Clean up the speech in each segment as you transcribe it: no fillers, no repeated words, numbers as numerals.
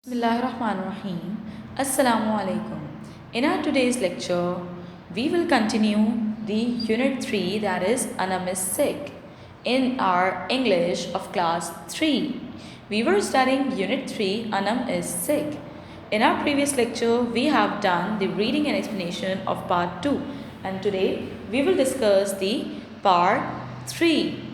Bismillahirrahmanirrahim. Assalamu alaikum. In our today's lecture, we will continue the unit 3, that is Anum is sick, in our English of class 3. We were studying unit 3, Anum is sick. In our previous lecture, we have done the reading and explanation of part 2, and today we will discuss the part 3.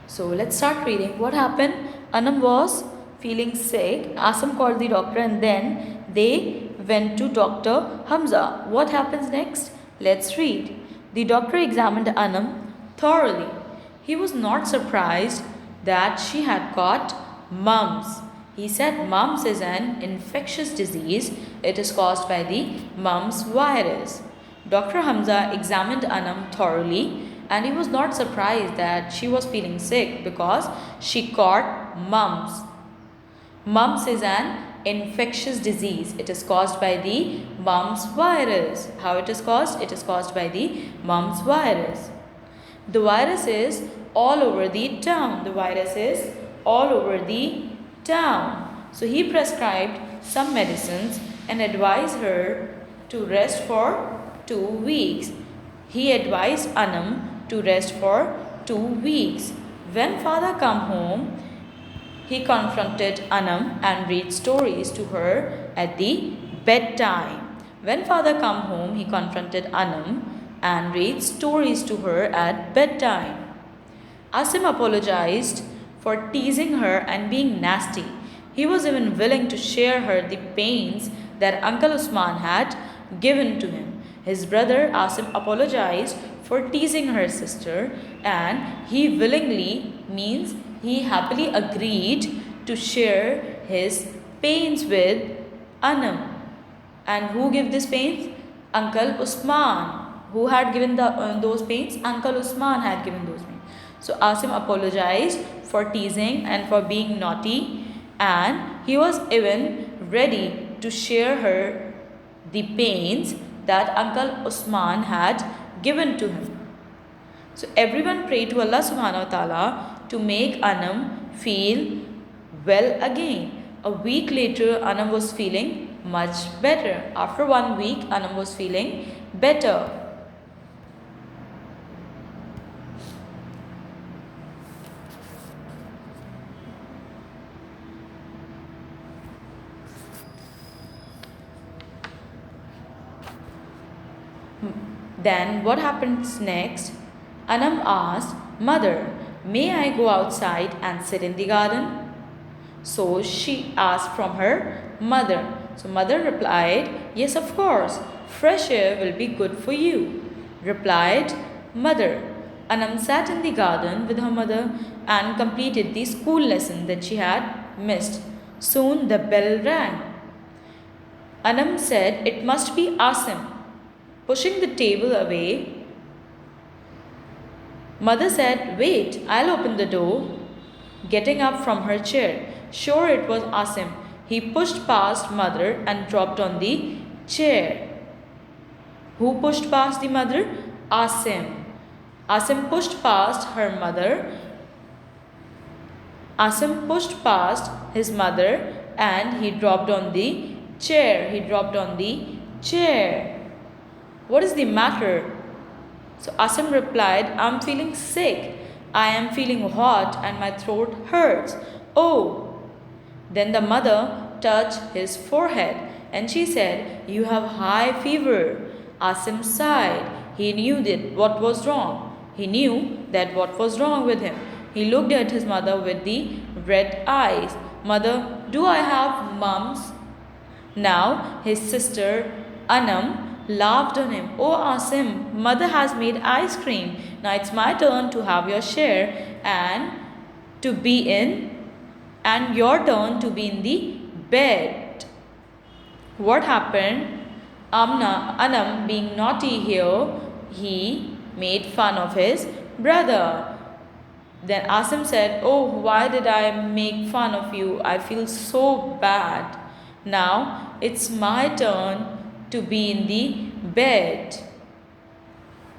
So let's start reading. What happened? Anum was feeling sick. Asim called the doctor and then they went to Dr. Hamza. What happens next? Let's read. The doctor examined Anum thoroughly. He was not surprised that she had got mumps. He said mumps is an infectious disease. It is caused by the mumps virus. Dr. Hamza examined Anum thoroughly and he was not surprised that she was feeling sick because she caught mumps. Mumps is an infectious disease. It is caused by the mumps virus. How it is caused? It is caused by the mumps virus. The virus is all over the town. The virus is all over the town. So he prescribed some medicines and advised her to rest for 2 weeks. He advised Anum to rest for 2 weeks. When father come home, he confronted Anum and read stories to her at the bedtime. When father come home, he confronted Anum and read stories to her at bedtime. Asim apologized for teasing her and being nasty. He was even willing to share her the pains that Uncle Usman had given to him. His brother Asim apologized for teasing her sister and he willingly means he happily agreed to share his pains with Anum. And who gave this pains? Uncle Usman. Who had given those pains? Uncle Usman had given those pains. So Asim apologized for teasing and for being naughty and he was even ready to share her the pains that Uncle Usman had given to him. So everyone prayed to Allah subhanahu wa ta'ala to make Anum feel well again. A week later, Anum was feeling much better. After 1 week, Anum was feeling better. Then what happens next? Anum asked, Mother, may I go outside and sit in the garden? So she asked from her mother. So mother replied, Yes, of course. Fresh air will be good for you, replied mother. Anum sat in the garden with her mother and completed the school lesson that she had missed. Soon the bell rang. Anum said it must be Asim. Pushing the table away, mother said, Wait, I'll open the door. Getting up from her chair, sure it was Asim. He pushed past mother and dropped on the chair. Who pushed past the mother? Asim. Asim pushed past her mother. Asim pushed past his mother and he dropped on the chair. He dropped on the chair. What is the matter? So Asim replied, I'm feeling sick. I am feeling hot and my throat hurts. Oh. Then the mother touched his forehead and she said, You have high fever. Asim sighed. He knew that what was wrong. He knew that what was wrong with him. He looked at his mother with the red eyes. Mother, do I have mumps? Now his sister Anum laughed on him. Oh Asim, mother has made ice cream. Now it's my turn to have your share and your turn to be in the bed. What happened? Anum being naughty here, he made fun of his brother. Then Asim said, Oh, why did I make fun of you? I feel so bad. Now it's my turn to be in the bed,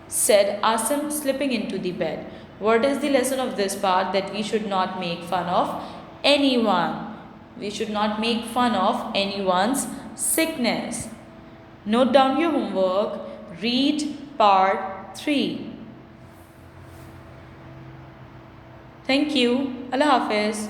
said Asim, slipping into the bed. What is the lesson of this part? That we should not make fun of anyone. We should not make fun of anyone's sickness. Note down your homework. Read part 3. Thank you. Allah Hafiz.